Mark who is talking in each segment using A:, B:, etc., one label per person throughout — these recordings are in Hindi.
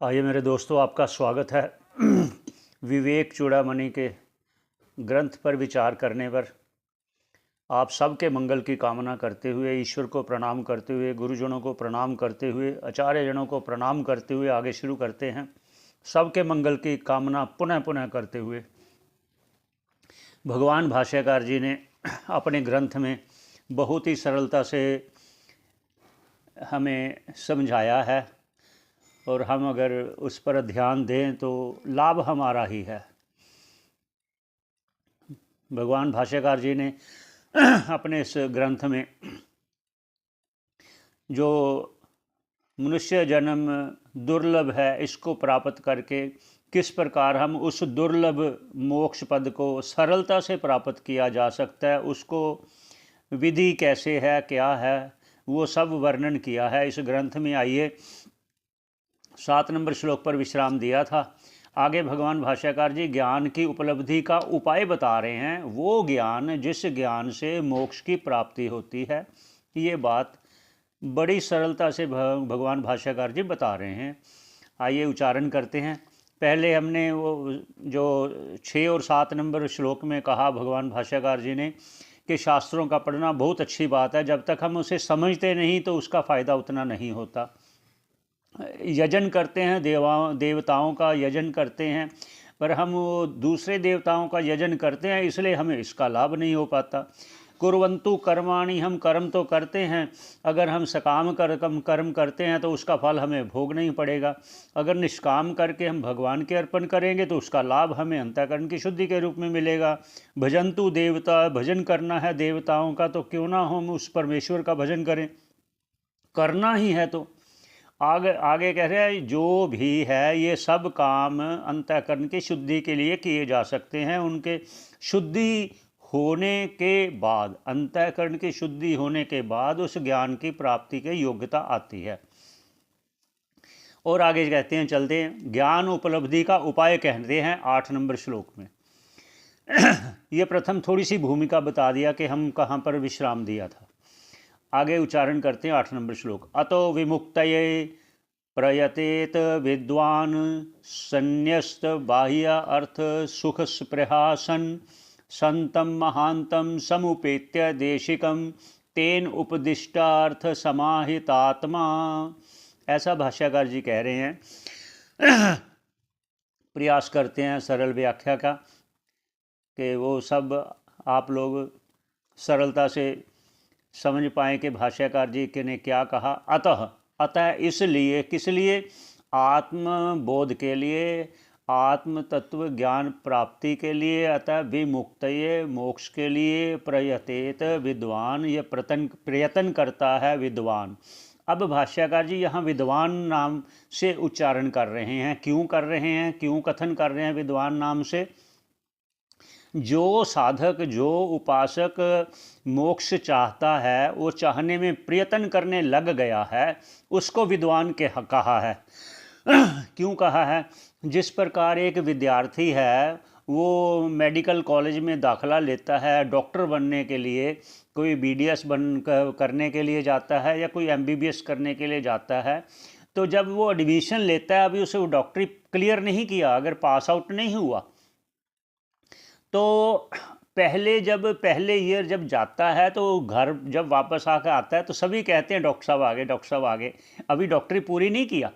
A: आइए मेरे दोस्तों, आपका स्वागत है विवेक चूड़ामणि के ग्रंथ पर विचार करने पर। आप सबके मंगल की कामना करते हुए, ईश्वर को प्रणाम करते हुए, गुरुजनों को प्रणाम करते हुए, आचार्यजनों को प्रणाम करते हुए आगे शुरू करते हैं। सबके मंगल की कामना पुनः पुनः करते हुए भगवान भाष्यकार जी ने अपने ग्रंथ में बहुत ही सरलता से हमें समझाया है, और हम अगर उस पर ध्यान दें तो लाभ हमारा ही है। भगवान भाष्यकार जी ने अपने इस ग्रंथ में जो मनुष्य जन्म दुर्लभ है, इसको प्राप्त करके किस प्रकार हम उस दुर्लभ मोक्ष पद को सरलता से प्राप्त किया जा सकता है, उसको विधि कैसे है, क्या है, वो सब वर्णन किया है इस ग्रंथ में। आइए 7 नंबर श्लोक पर विश्राम दिया था। आगे भगवान भाष्यकार जी ज्ञान की उपलब्धि का उपाय बता रहे हैं, वो ज्ञान जिस ज्ञान से मोक्ष की प्राप्ति होती है। ये बात बड़ी सरलता से भगवान भाष्यकार जी बता रहे हैं। आइए उच्चारण करते हैं। पहले हमने वो जो 6 और 7 नंबर श्लोक में कहा भगवान भाष्यकार जी ने कि शास्त्रों का पढ़ना बहुत अच्छी बात है, जब तक हम उसे समझते नहीं तो उसका फ़ायदा उतना नहीं होता। यजन करते हैं, देवताओं का यजन करते हैं, पर हम वो दूसरे देवताओं का यजन करते हैं, इसलिए हमें इसका लाभ नहीं हो पाता। कुर्वन्तु कर्माणि, हम कर्म तो करते हैं, अगर हम सकाम कर्म करते हैं तो उसका फल हमें भोगना ही पड़ेगा। अगर निष्काम करके हम भगवान के अर्पण करेंगे तो उसका लाभ हमें अंतःकरण की शुद्धि के रूप में मिलेगा। भजन्तु देवता, भजन करना है देवताओं का, तो क्यों ना हम उस परमेश्वर का भजन करें, करना ही है। तो आगे आगे कह रहे हैं जो भी है ये सब काम अंतःकरण की शुद्धि के लिए किए जा सकते हैं। उनके शुद्धि होने के बाद, अंतःकरण की शुद्धि होने के बाद उस ज्ञान की प्राप्ति की योग्यता आती है। और आगे कहते हैं, चलते हैं, ज्ञान उपलब्धि का उपाय कहते हैं 8 नंबर श्लोक में। ये प्रथम थोड़ी सी भूमिका बता दिया कि हम कहाँ पर विश्राम दिया था। आगे उच्चारण करते हैं 8 नंबर श्लोक। अतो विमुक्तये प्रयतेत विद्वान संन्यस्त बाह्य अर्थ सुख स्पृहासन संतम महांतम समुपेत्य देशिकम तेन उपदिष्टार्थ समाहितात्मा। ऐसा भाष्यकार जी कह रहे हैं। प्रयास करते हैं सरल व्याख्या का कि वो सब आप लोग सरलता से समझ पाएँ कि भाष्यकार जी ने क्या कहा। अतः इसलिए, किस लिए, आत्मबोध के लिए, आत्म तत्व ज्ञान प्राप्ति के लिए, अतः विमुक्तये मोक्ष के लिए, प्रयतेत विद्वान, ये प्रयत्न करता है विद्वान। अब भाष्यकार जी यहाँ विद्वान नाम से उच्चारण कर रहे हैं। क्यों कर रहे हैं, क्यों कथन कर रहे हैं विद्वान नाम से? जो साधक, जो उपासक मोक्ष चाहता है, वो चाहने में प्रयत्न करने लग गया है, उसको विद्वान के कहा है। क्यों कहा है? जिस प्रकार एक विद्यार्थी है, वो मेडिकल कॉलेज में दाखला लेता है डॉक्टर बनने के लिए, कोई बीडीएस करने के लिए जाता है या कोई एमबीबीएस करने के लिए जाता है, तो जब वो एडमिशन लेता है, अभी उसे वो डॉक्टरी क्लियर नहीं किया, अगर पास आउट नहीं हुआ, तो पहले ईयर जब जाता है तो घर जब वापस आकर आता है तो सभी कहते हैं डॉक्टर साहब आ गए, डॉक्टर साहब आ गए, अभी डॉक्टरी पूरी नहीं किया।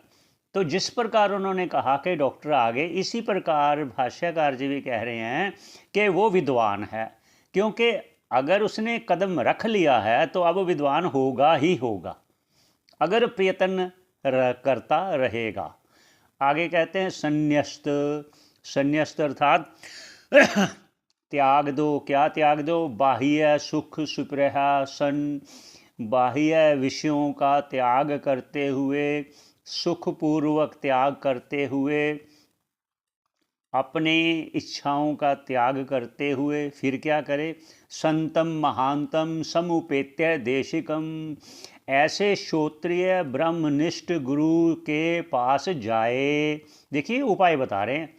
A: तो जिस प्रकार उन्होंने कहा कि डॉक्टर आ गए, इसी प्रकार भाष्यकार जी भी कह रहे हैं कि वो विद्वान है, क्योंकि अगर उसने कदम रख लिया है तो अब विद्वान होगा ही होगा, अगर प्रयत्न करता रहेगा। आगे कहते हैं संन्यस्त। संन्यस्त अर्थात त्याग दो। क्या त्याग दो? बाह्य सुख सुप्रहासन, बाह्य विषयों का त्याग करते हुए, सुखपूर्वक त्याग करते हुए, अपनी इच्छाओं का त्याग करते हुए, फिर क्या करे? संतम महांतम समुपेत्य देशिकम, ऐसे श्रोत्रिय ब्रह्मनिष्ठ गुरु के पास जाए। देखिए उपाय बता रहे हैं,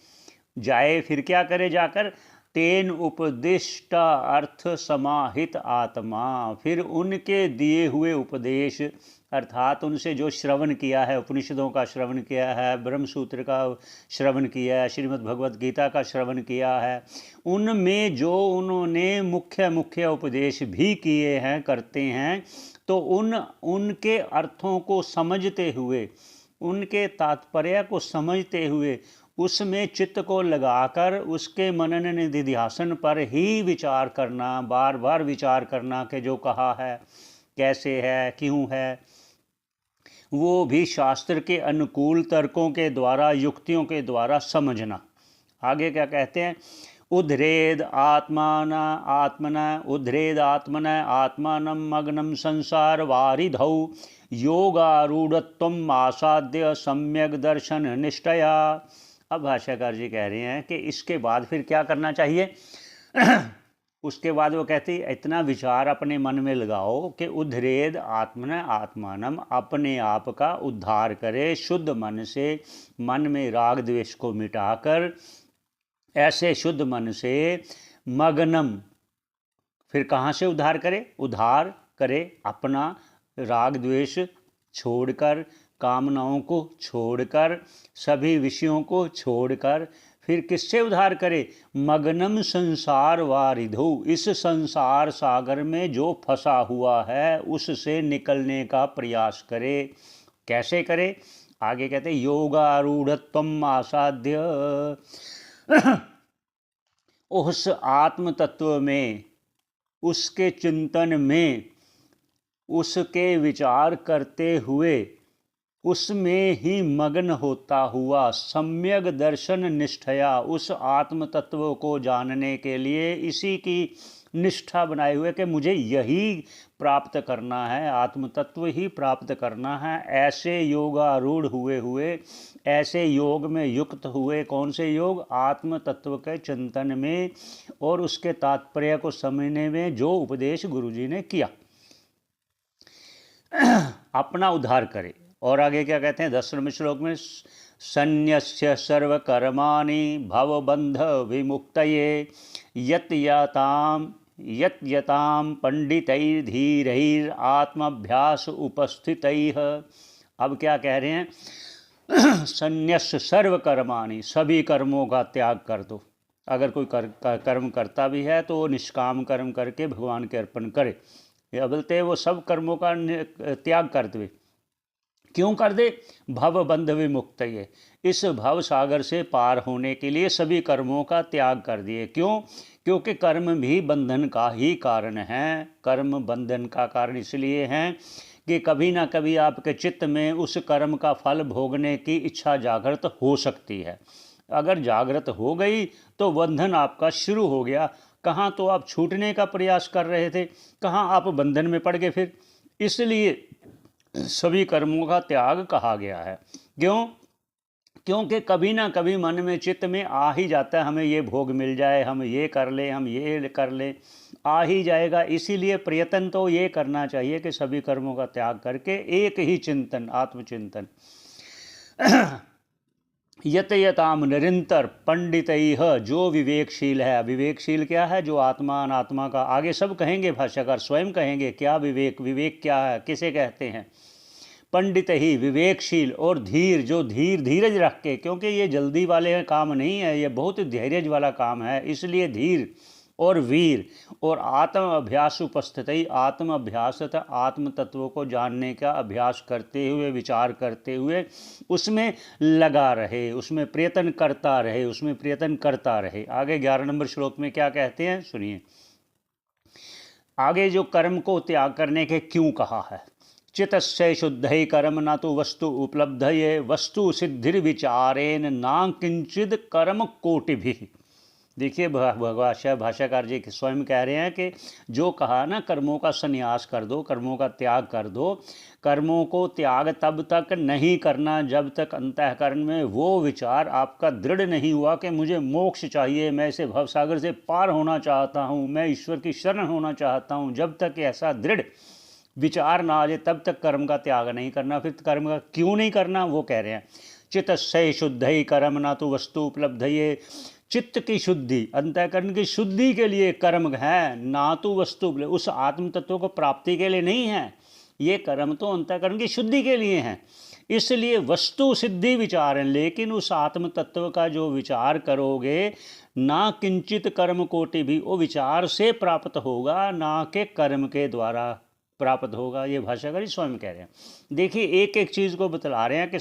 A: जाए फिर क्या करे जाकर? तेन उपदिष्ट अर्थ समाहित आत्मा, फिर उनके दिए हुए उपदेश अर्थात उनसे जो श्रवण किया है, उपनिषदों का श्रवण किया है, ब्रह्मसूत्र का श्रवण किया है, श्रीमद् भगवद गीता का श्रवण किया है, उनमें जो उन्होंने मुख्य मुख्य उपदेश भी किए हैं, करते हैं, तो उनके अर्थों को समझते हुए, उनके तात्पर्य को समझते हुए, उसमें चित्त को लगाकर उसके मनन निधिध्यासन पर ही विचार करना, बार बार विचार करना कि जो कहा है कैसे है, क्यों है, वो भी शास्त्र के अनुकूल तर्कों के द्वारा, युक्तियों के द्वारा समझना। आगे क्या कहते हैं, उद्धरेद आत्मना आत्मानं मग्नं संसार वारिधौ योगारूढ़त्वम् आसाद्य सम्यक दर्शन निष्ठया। अब भाष्यकार जी कह रहे हैं कि इसके बाद फिर क्या करना चाहिए। उसके बाद वो कहती है इतना विचार अपने मन में लगाओ कि उद्धरेद आत्मना आत्मानम, अपने आप का उद्धार करे शुद्ध मन से, मन में राग द्वेष को मिटाकर, ऐसे शुद्ध मन से मगनम, फिर कहाँ से उद्धार करे, उद्धार करे अपना राग द्वेष छोड़कर, कामनाओं को छोड़कर, सभी विषयों को छोड़कर, फिर किससे उद्धार करे, मगनम संसार वारिधौ, इस संसार सागर में जो फंसा हुआ है उससे निकलने का प्रयास करे। कैसे करे, आगे कहते योगारूढ़त्वम् आसाद्य, उस आत्म तत्व में, उसके चिंतन में, उसके विचार करते हुए, उसमें ही मग्न होता हुआ, सम्यक दर्शन निष्ठया, उस आत्म तत्व को जानने के लिए इसी की निष्ठा बनाए हुए कि मुझे यही प्राप्त करना है, आत्म तत्व ही प्राप्त करना है, ऐसे योगारूढ़ हुए, ऐसे योग में युक्त हुए। कौन से योग, आत्म तत्व के चिंतन में और उसके तात्पर्य को समझने में जो उपदेश गुरुजी ने किया, अपना उद्धार करे। और आगे क्या कहते हैं 10वें श्लोक में, सन्यस्य सर्वकर्माणि भवबंध विमुक्तये यत्यताम पंडितैर्धीरैर् आत्माभ्यास उपस्थितैः। अब क्या कह रहे हैं, सन्यस्य सर्वकर्माणि, सभी कर्मों का त्याग कर दो। अगर कोई कर्म करता भी है तो वो निष्काम कर्म करके भगवान के अर्पण करे, या बोलते वो सब कर्मों का त्याग कर दे। क्यों कर दे, भव बंध विमुक्त, ये इस भव सागर से पार होने के लिए सभी कर्मों का त्याग कर दिए। क्यों, क्योंकि कर्म भी बंधन का ही कारण है। कर्म बंधन का कारण इसलिए हैं कि कभी ना कभी आपके चित्त में उस कर्म का फल भोगने की इच्छा जागृत हो सकती है। अगर जागृत हो गई तो बंधन आपका शुरू हो गया। कहाँ तो आप छूटने का प्रयास कर रहे थे, कहाँ आप बंधन में पड़ गए फिर। इसलिए सभी कर्मों का त्याग कहा गया है। क्यों, क्योंकि कभी ना कभी मन में, चित्त में आ ही जाता है, हमें ये भोग मिल जाए, हम ये कर ले, हम ये कर ले, आ ही जाएगा। इसीलिए प्रयत्न तो ये करना चाहिए कि सभी कर्मों का त्याग करके एक ही चिंतन, आत्मचिंतन, यतयताम, निरंतर, पंडितैः, जो विवेकशील है। विवेकशील क्या है, जो आत्मा अनात्मा का, आगे सब कहेंगे, भाष्यकार स्वयं कहेंगे क्या विवेक, विवेक क्या है, किसे कहते हैं। पंडित ही, विवेकशील, और धीर, जो धीरज रख के, क्योंकि ये जल्दी वाले काम नहीं है, ये बहुत धैर्य वाला काम है, इसलिए धीर और वीर, और आत्म अभ्यास उपस्थित ही, आत्म अभ्यास तथा आत्म तत्व को जानने का अभ्यास करते हुए, विचार करते हुए उसमें लगा रहे, उसमें प्रयत्न करता रहे, उसमें प्रयत्न करता रहे। आगे 11 नंबर श्लोक में क्या कहते हैं, सुनिए। आगे जो कर्म को त्याग करने के क्यों कहा है, चितस्य शुद्धै कर्म न तो वस्तु उपलब्धये वस्तु सिद्धिर्विचारेण न किंचिद कर्म कोटिभिः। देखिए भाष्यकार जी स्वयं कह रहे हैं कि जो कहा ना, कर्मों का संन्यास कर दो, कर्मों का त्याग कर दो। कर्मों को त्याग तब तक नहीं करना जब तक अंतःकरण में वो विचार आपका दृढ़ नहीं हुआ कि मुझे मोक्ष चाहिए, मैं इसे भवसागर से पार होना चाहता हूँ, मैं ईश्वर की शरण होना चाहता हूँ। जब तक ऐसा दृढ़ विचार ना आ जाए तब तक कर्म का त्याग नहीं करना। फिर कर्म का क्यों नहीं करना, वो कह रहे हैं, चित्तस्य शुद्धै कर्म न तो वस्तु उपलब्धये, चित्त की शुद्धि, अंतःकरण की शुद्धि के लिए कर्म है, ना तो वस्तु, उस आत्म तत्व को प्राप्ति के लिए नहीं है। ये कर्म तो अंतःकरण की शुद्धि के लिए हैं, इसलिए वस्तु सिद्धि विचार है। लेकिन उस आत्म तत्व का जो विचार करोगे, ना किंचित कर्म कोटि भी वो विचार से प्राप्त होगा, ना के कर्म के द्वारा प्राप्त होगा। ये भाष्यकार स्वयं कह रहे हैं। देखिए एक एक चीज़ को बतला रहे हैं कि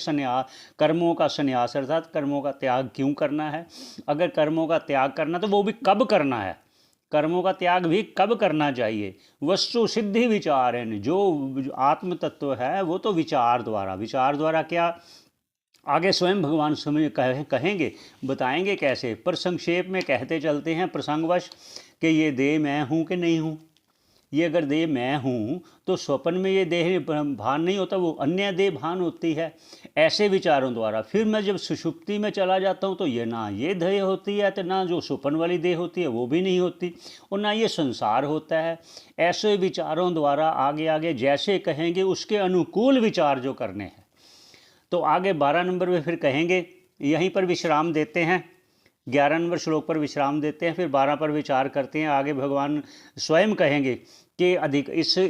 A: कर्मों का संन्यास अर्थात कर्मों का त्याग क्यों करना है। अगर कर्मों का त्याग करना तो वो भी कब करना है, कर्मों का त्याग भी कब करना चाहिए। वस्तु सिद्धि विचार है, जो आत्म तत्व है वो तो विचार द्वारा क्या, आगे स्वयं भगवान समय कहेंगे, बताएंगे कैसे, पर संक्षेप में कहते चलते हैं प्रसंगवश कि ये देह मैं हूँ कि नहीं हूँ। ये अगर देह मैं हूँ तो स्वप्न में ये देह भान नहीं होता, वो अन्य देह भान होती है। ऐसे विचारों द्वारा फिर मैं जब सुषुप्ति में चला जाता हूँ तो ये ना ये देह होती है, तो ना जो स्वप्न वाली देह होती है वो भी नहीं होती, और ना ये संसार होता है। ऐसे विचारों द्वारा आगे आगे जैसे कहेंगे उसके अनुकूल विचार जो करने हैं। तो आगे 12 नंबर में फिर कहेंगे, यहीं पर विश्राम देते हैं, 11 नंबर श्लोक पर विश्राम देते हैं, फिर 12 पर विचार करते हैं। आगे भगवान स्वयं कहेंगे कि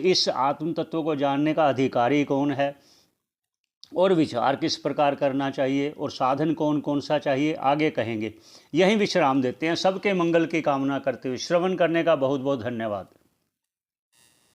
A: इस आत्म तत्व को जानने का अधिकारी कौन है, और विचार किस प्रकार करना चाहिए, और साधन कौन कौन सा चाहिए, आगे कहेंगे। यहीं विश्राम देते हैं। सबके मंगल की कामना करते हुए श्रवण करने का बहुत बहुत धन्यवाद।